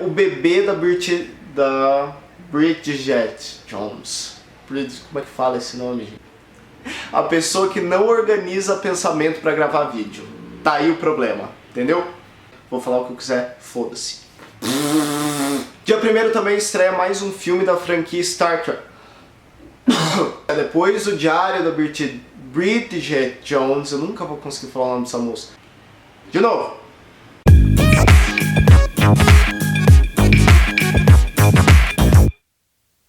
O bebê da Bridget Jones. Como é que fala esse nome, gente? A pessoa que não organiza pensamento pra gravar vídeo. Tá aí o problema, entendeu? Vou falar o que eu quiser, foda-se. Dia 1º também estreia mais um filme da franquia Star Trek. Depois do Diário da Bridget Jones, eu nunca vou conseguir falar o nome dessa moça. De novo.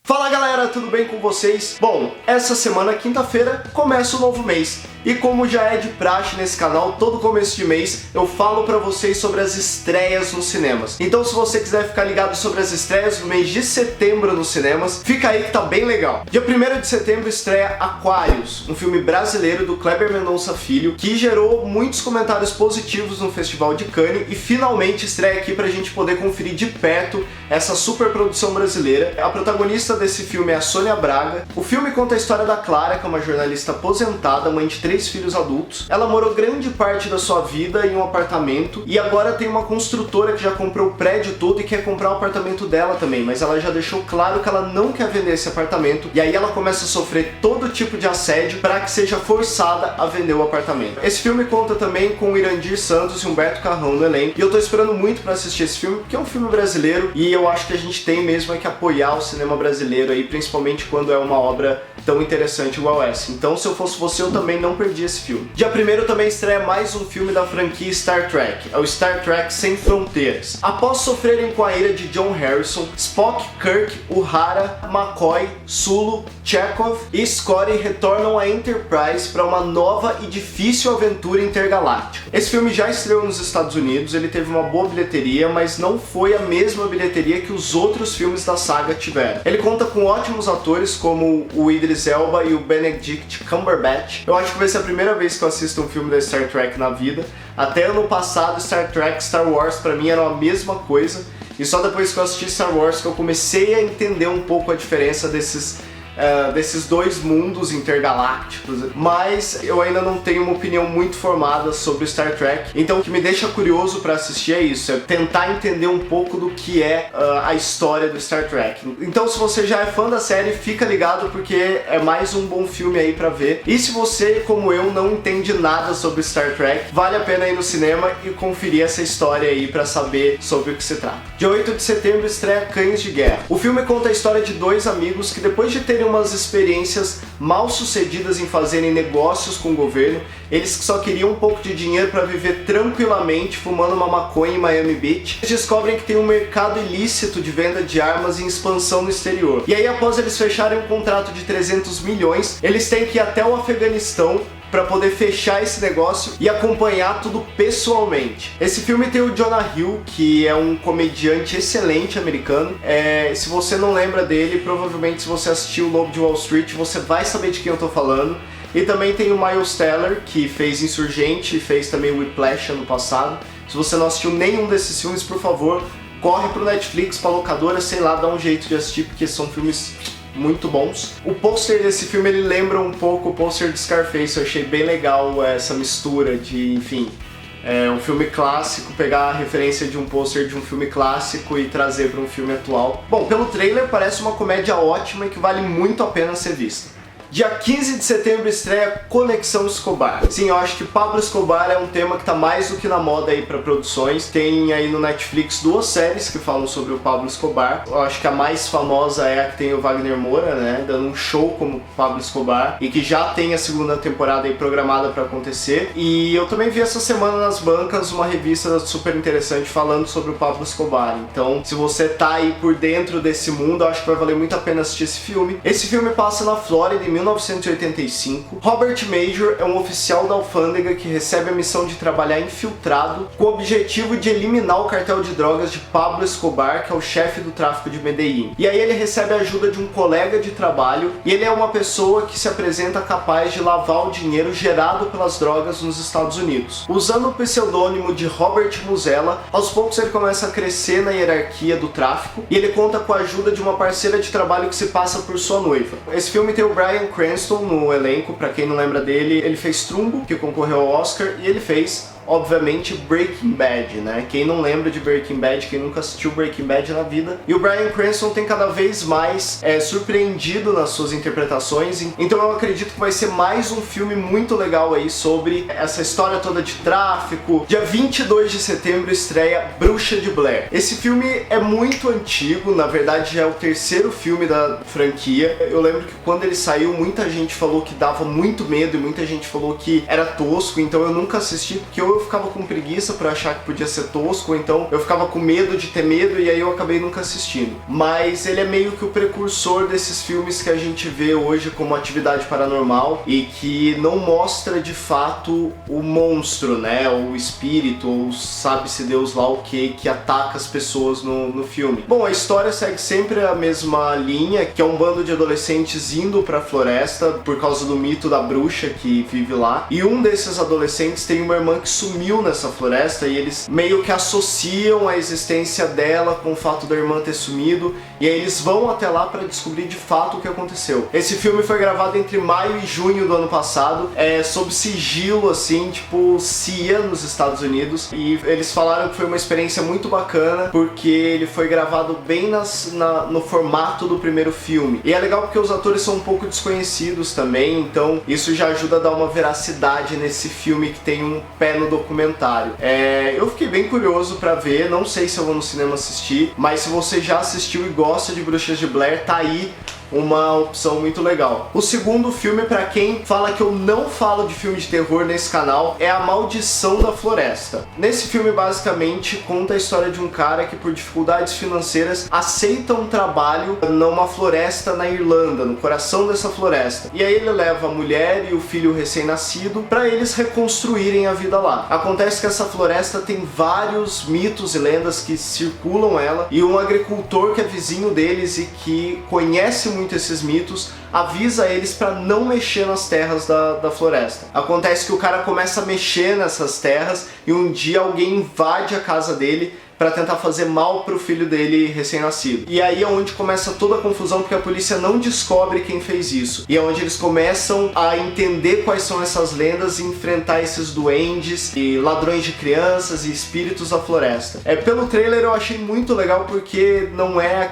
Fala galera, tudo bem com vocês? Bom, essa semana, quinta-feira, começa o novo mês. E como já é de praxe nesse canal, todo começo de mês eu falo pra vocês sobre as estreias nos cinemas. Então se você quiser ficar ligado sobre as estreias do mês de setembro nos cinemas, fica aí que tá bem legal. Dia 1º de setembro estreia Aquarius, um filme brasileiro do Kleber Mendonça Filho, que gerou muitos comentários positivos no Festival de Cannes e finalmente estreia aqui pra gente poder conferir de perto essa super produção brasileira. A protagonista desse filme é a Sônia Braga. O filme conta a história da Clara, que é uma jornalista aposentada, mãe de 3 filhos adultos. Ela morou grande parte da sua vida em um apartamento e agora tem uma construtora que já comprou o prédio todo e quer comprar o apartamento dela também, mas ela já deixou claro que ela não quer vender esse apartamento e aí ela começa a sofrer todo tipo de assédio para que seja forçada a vender o apartamento. Esse filme conta também com Irandir Santos e Humberto Carrão no elenco e eu tô esperando muito para assistir esse filme porque é um filme brasileiro e eu acho que a gente tem mesmo que apoiar o cinema brasileiro aí, principalmente quando é uma obra tão interessante igual essa. Então se eu fosse você, eu também não perdi esse filme. Dia 1º também estreia mais um filme da franquia Star Trek, é o Star Trek Sem Fronteiras. Após sofrerem com a ira de John Harrison, Spock, Kirk, Uhura, McCoy, Sulu, Chekhov e Scotty retornam à Enterprise para uma nova e difícil aventura intergaláctica. Esse filme já estreou nos Estados Unidos, ele teve uma boa bilheteria, mas não foi a mesma bilheteria que os outros filmes da saga tiveram. Ele conta com ótimos atores como o Idris Elba e o Benedict Cumberbatch. Eu acho que vai ser a primeira vez que eu assisto um filme da Star Trek na vida. Até ano passado, Star Trek e Star Wars pra mim eram a mesma coisa. E só depois que eu assisti Star Wars que eu comecei a entender um pouco a diferença desses dois mundos intergalácticos, mas eu ainda não tenho uma opinião muito formada sobre Star Trek, então o que me deixa curioso para assistir é isso, é tentar entender um pouco do que é a história do Star Trek. Então se você já é fã da série, fica ligado porque é mais um bom filme aí para ver, e se você, como eu, não entende nada sobre Star Trek, vale a pena ir no cinema e conferir essa história aí para saber sobre o que se trata. Dia 8 de setembro estreia Cães de Guerra. O filme conta a história de dois amigos que depois de terem umas experiências mal sucedidas em fazerem negócios com o governo, eles que só queriam um pouco de dinheiro para viver tranquilamente fumando uma maconha em Miami Beach, eles descobrem que tem um mercado ilícito de venda de armas em expansão no exterior. E aí, após eles fecharem um contrato de 300 milhões, eles têm que ir até o Afeganistão para poder fechar esse negócio e acompanhar tudo pessoalmente. Esse filme tem o Jonah Hill, que é um comediante excelente americano. Se você não lembra dele, provavelmente se você assistiu o Lobo de Wall Street, você vai saber de quem eu tô falando. E também tem o Miles Teller, que fez Insurgente e fez também Whiplash ano passado. Se você não assistiu nenhum desses filmes, por favor, corre pro Netflix, pra locadora, sei lá, dá um jeito de assistir, porque são filmes muito bons. O pôster desse filme, ele lembra um pouco o pôster de Scarface, eu achei bem legal essa mistura de, enfim, um filme clássico, pegar a referência de um pôster de um filme clássico e trazer para um filme atual. Bom, pelo trailer parece uma comédia ótima e que vale muito a pena ser vista. Dia 15 de setembro estreia Conexão Escobar. Sim, eu acho que Pablo Escobar é um tema que tá mais do que na moda aí para produções. Tem aí no Netflix 2 séries que falam sobre o Pablo Escobar. Eu acho que a mais famosa é a que tem o Wagner Moura, né, dando um show como Pablo Escobar, e que já tem a segunda temporada aí programada para acontecer. E eu também vi essa semana nas bancas uma revista super interessante falando sobre o Pablo Escobar. Então, se você tá aí por dentro desse mundo, eu acho que vai valer muito a pena assistir esse filme. Esse filme passa na Flórida em 1985. Robert Major é um oficial da alfândega que recebe a missão de trabalhar infiltrado com o objetivo de eliminar o cartel de drogas de Pablo Escobar, que é o chefe do tráfico de Medellín. E aí ele recebe a ajuda de um colega de trabalho e ele é uma pessoa que se apresenta capaz de lavar o dinheiro gerado pelas drogas nos Estados Unidos. Usando o pseudônimo de Robert Muzella, aos poucos ele começa a crescer na hierarquia do tráfico e ele conta com a ajuda de uma parceira de trabalho que se passa por sua noiva. Esse filme tem o Bryan Cranston no elenco, pra quem não lembra dele, ele fez Trumbo, que concorreu ao Oscar, e ele fez obviamente, Breaking Bad, né? Quem não lembra de Breaking Bad, quem nunca assistiu Breaking Bad na vida. E o Bryan Cranston tem cada vez mais surpreendido nas suas interpretações, então eu acredito que vai ser mais um filme muito legal aí sobre essa história toda de tráfico. Dia 22 de setembro estreia Bruxa de Blair. Esse filme é muito antigo, na verdade já é o terceiro filme da franquia. Eu lembro que quando ele saiu, muita gente falou que dava muito medo e muita gente falou que era tosco, então eu nunca assisti, porque ou eu ficava com preguiça por achar que podia ser tosco, ou então eu ficava com medo de ter medo e aí eu acabei nunca assistindo. Mas ele é meio que o precursor desses filmes que a gente vê hoje como Atividade Paranormal e que não mostra de fato o monstro, né, o espírito, ou sabe-se Deus lá o que ataca as pessoas no filme. Bom, a história segue sempre a mesma linha, que é um bando de adolescentes indo pra floresta por causa do mito da bruxa que vive lá, e um desses adolescentes tem uma irmã que sumiu nessa floresta e eles meio que associam a existência dela com o fato da irmã ter sumido, e aí eles vão até lá para descobrir de fato o que aconteceu. Esse filme foi gravado entre maio e junho do ano passado, sob sigilo, assim, tipo CIA nos Estados Unidos, e eles falaram que foi uma experiência muito bacana porque ele foi gravado bem no formato do primeiro filme. E é legal porque os atores são um pouco desconhecidos também, então isso já ajuda a dar uma veracidade nesse filme que tem um pé no documentário. Eu fiquei bem curioso pra ver, não sei se eu vou no cinema assistir, mas se você já assistiu e gosta de Bruxas de Blair, tá aí uma opção muito legal. O segundo filme, pra quem fala que eu não falo de filme de terror nesse canal, é A Maldição da Floresta. Nesse filme, basicamente, conta a história de um cara que, por dificuldades financeiras, aceita um trabalho numa floresta na Irlanda, no coração dessa floresta. E aí ele leva a mulher e o filho recém-nascido pra eles reconstruírem a vida lá. Acontece que essa floresta tem vários mitos e lendas que circulam ela, e um agricultor que é vizinho deles e que conhece muito esses mitos, avisa eles para não mexer nas terras da floresta. Acontece que o cara começa a mexer nessas terras e um dia alguém invade a casa dele para tentar fazer mal pro filho dele recém-nascido. E aí é onde começa toda a confusão, porque a polícia não descobre quem fez isso. E é onde eles começam a entender quais são essas lendas e enfrentar esses duendes e ladrões de crianças e espíritos da floresta. Pelo trailer eu achei muito legal porque não é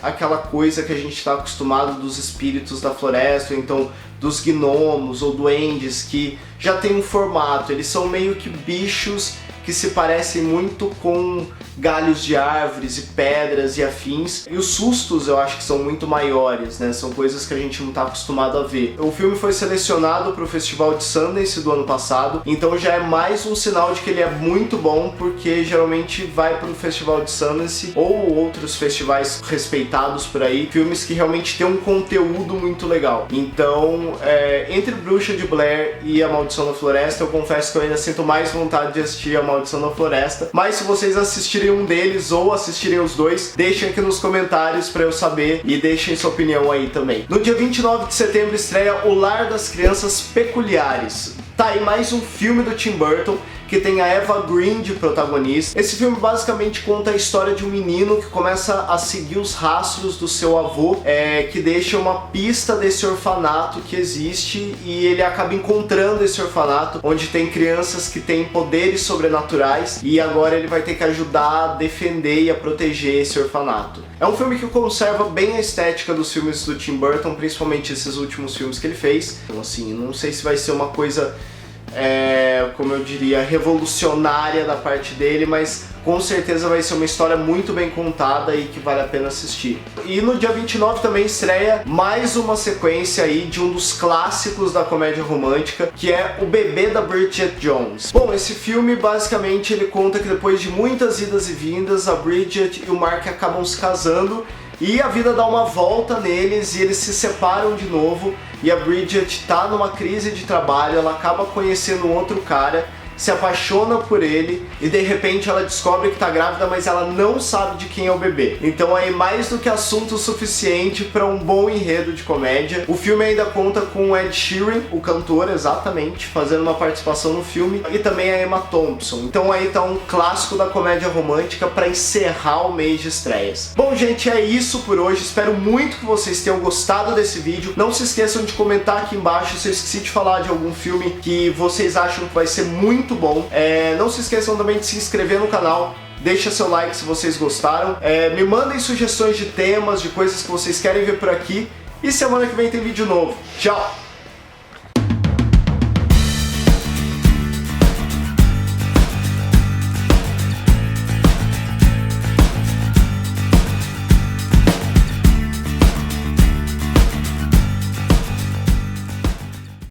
aquela coisa que a gente está acostumado dos espíritos da floresta, ou então dos gnomos ou duendes que já tem um formato. Eles são meio que bichos que se parecem muito com galhos de árvores e pedras e afins, e os sustos eu acho que são muito maiores, né? São coisas que a gente não está acostumado a ver. O filme foi selecionado para o Festival de Sundance do ano passado, então já é mais um sinal de que ele é muito bom, porque geralmente vai para o Festival de Sundance ou outros festivais respeitados por aí, filmes que realmente têm um conteúdo muito legal. Então, entre Bruxa de Blair e A Maldição da Floresta, eu confesso que eu ainda sinto mais vontade de assistir A Maldição da Floresta, mas se vocês assistirem um deles ou assistirem os dois, deixem aqui nos comentários pra eu saber e deixem sua opinião aí também. No dia 29 de setembro estreia O Lar das Crianças Peculiares. Tá aí mais um filme do Tim Burton, que tem a Eva Green de protagonista. Esse filme basicamente conta a história de um menino que começa a seguir os rastros do seu avô, que deixa uma pista desse orfanato que existe, e ele acaba encontrando esse orfanato, onde tem crianças que têm poderes sobrenaturais, e agora ele vai ter que ajudar a defender e a proteger esse orfanato. É um filme que conserva bem a estética dos filmes do Tim Burton, principalmente esses últimos filmes que ele fez. Então assim, não sei se vai ser uma coisa como eu diria, revolucionária da parte dele, mas com certeza vai ser uma história muito bem contada e que vale a pena assistir. E no dia 29 também estreia mais uma sequência aí de um dos clássicos da comédia romântica, que é O Bebê da Bridget Jones. Bom, esse filme basicamente ele conta que depois de muitas idas e vindas, a Bridget e o Mark acabam se casando, e a vida dá uma volta neles e eles se separam de novo, e a Bridget tá numa crise de trabalho, ela acaba conhecendo um outro cara, se apaixona por ele e de repente ela descobre que tá grávida, mas ela não sabe de quem é o bebê. Então aí mais do que assunto suficiente para um bom enredo de comédia. O filme ainda conta com o Ed Sheeran, o cantor, exatamente, fazendo uma participação no filme, e também a Emma Thompson. Então aí tá um clássico da comédia romântica para encerrar o mês de estreias. Bom, gente, é isso por hoje. Espero muito que vocês tenham gostado desse vídeo. Não se esqueçam de comentar aqui embaixo se eu esqueci de falar de algum filme que vocês acham que vai ser muito muito bom. Não se esqueçam também de se inscrever no canal, deixa seu like se vocês gostaram, me mandem sugestões de temas, de coisas que vocês querem ver por aqui, e semana que vem tem vídeo novo. Tchau!